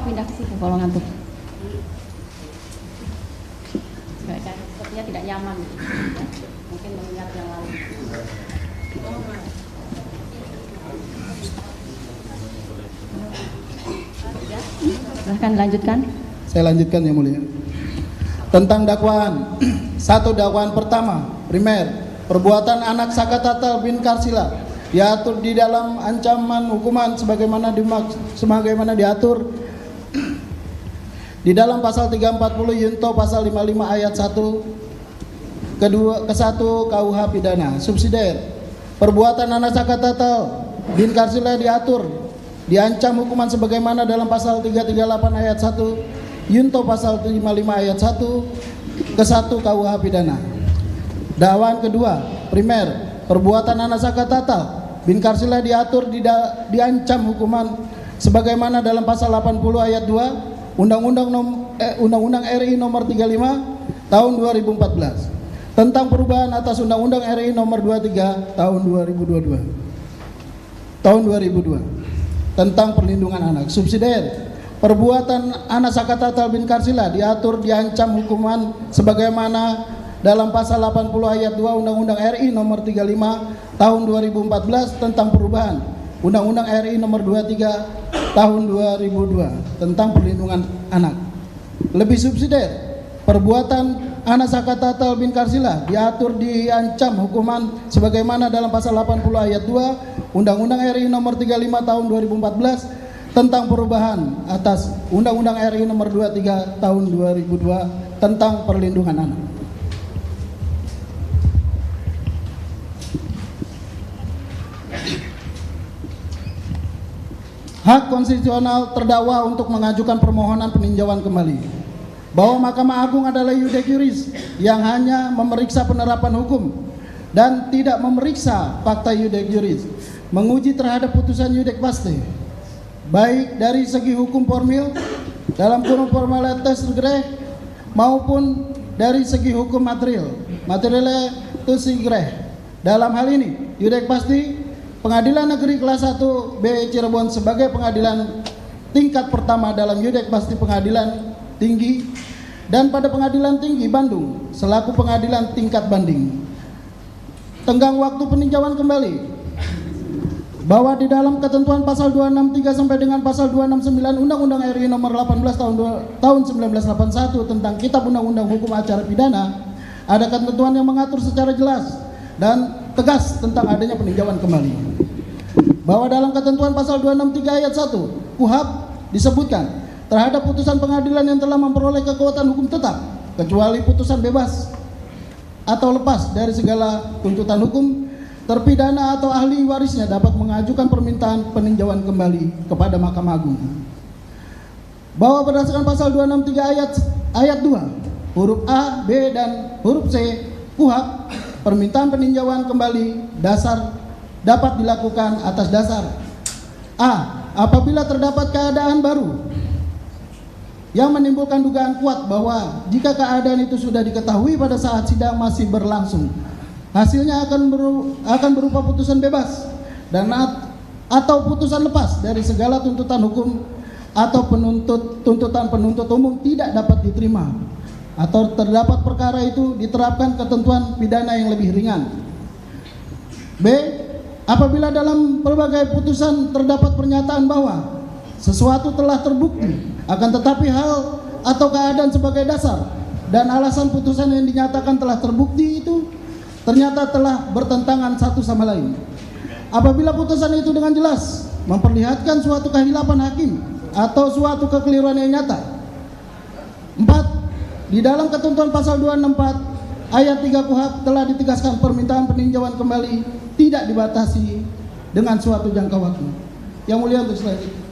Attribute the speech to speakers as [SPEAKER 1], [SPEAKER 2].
[SPEAKER 1] pindah ke situ kalau ngantuk. Sepertinya tidak nyaman. Mungkin mengingat yang lalu. Silahkan lanjutkan.
[SPEAKER 2] Saya lanjutkan Yang Mulia. Tentang dakwaan. Satu, dakwaan pertama, primer, perbuatan anak Sakatatal bin Karsila diatur di dalam ancaman hukuman sebagaimana diatur di dalam pasal 340 Yunto pasal 55 ayat 1 ke-1 KUH pidana. Subsidiar, perbuatan anak Sakatatal bin Karsila diancam hukuman sebagaimana dalam pasal 338 ayat 1 Yunto pasal 55 ayat 1 ke-1 KUH pidana. Dakwaan kedua, primer, perbuatan anak Sakatatal bin Karsila diancam hukuman sebagaimana dalam pasal 80 ayat 2 Undang-Undang RI nomor 35 tahun 2014 tentang perubahan atas Undang-Undang RI nomor 23 tahun 2002 tentang perlindungan anak. Subsidiar, perbuatan anak Sakatatal bin Karsila diancam hukuman sebagaimana dalam pasal 80 ayat 2 Undang-Undang RI nomor 35 tahun 2014 tentang perubahan Undang-Undang RI nomor 23 tahun 2002 tentang perlindungan anak. Lebih subsidiar, perbuatan anak Sakatatal bin Karsila diancam hukuman sebagaimana dalam pasal 80 ayat 2 Undang-Undang RI nomor 35 tahun 2014 tentang perubahan atas Undang-Undang RI nomor 23 tahun 2002 tentang perlindungan anak. Hak konstitusional terdakwa untuk mengajukan permohonan peninjauan kembali. Bahwa Mahkamah Agung adalah iudex juris yang hanya memeriksa penerapan hukum dan tidak memeriksa fakta iudex juris, menguji terhadap putusan iudex paste, baik dari segi hukum formil dalam kurung formalitas regreh maupun dari segi hukum materialnya itu sigreh. Dalam hal ini, iudex paste Pengadilan Negeri Kelas 1 B Cirebon sebagai pengadilan tingkat pertama dalam iudex paste pengadilan tinggi dan pada pengadilan tinggi Bandung selaku pengadilan tingkat banding. Tenggang waktu peninjauan kembali bahwa di dalam ketentuan pasal 263 sampai dengan pasal 269 Undang-Undang RI nomor 18 tahun 1981 tentang Kitab Undang-Undang Hukum Acara Pidana ada ketentuan yang mengatur secara jelas dan tegas tentang adanya peninjauan kembali. Bahwa dalam ketentuan pasal 263 ayat 1 KUHP disebutkan terhadap putusan pengadilan yang telah memperoleh kekuatan hukum tetap kecuali putusan bebas atau lepas dari segala tuntutan hukum, terpidana atau ahli warisnya dapat mengajukan permintaan peninjauan kembali kepada Mahkamah Agung. Bahwa berdasarkan pasal 263 ayat 2 huruf A, B dan huruf C KUHP, permintaan peninjauan kembali dapat dilakukan atas dasar A. Apabila terdapat keadaan baru yang menimbulkan dugaan kuat bahwa jika keadaan itu sudah diketahui pada saat sidang masih berlangsung, hasilnya akan berupa putusan bebas dan atau putusan lepas dari segala tuntutan hukum atau tuntutan penuntut umum tidak dapat diterima, atau terdapat perkara itu diterapkan ketentuan pidana yang lebih ringan. B. Apabila dalam berbagai putusan terdapat pernyataan bahwa sesuatu telah terbukti akan tetapi hal atau keadaan sebagai dasar dan alasan putusan yang dinyatakan telah terbukti itu ternyata telah bertentangan satu sama lain. Apabila putusan itu dengan jelas memperlihatkan suatu kehilapan hakim atau suatu kekeliruan yang nyata. 4. Di dalam ketentuan pasal 264 ayat 3 KUHP telah ditegaskan permintaan peninjauan kembali tidak dibatasi dengan suatu jangka waktu. Yang mulia untuk selanjutnya.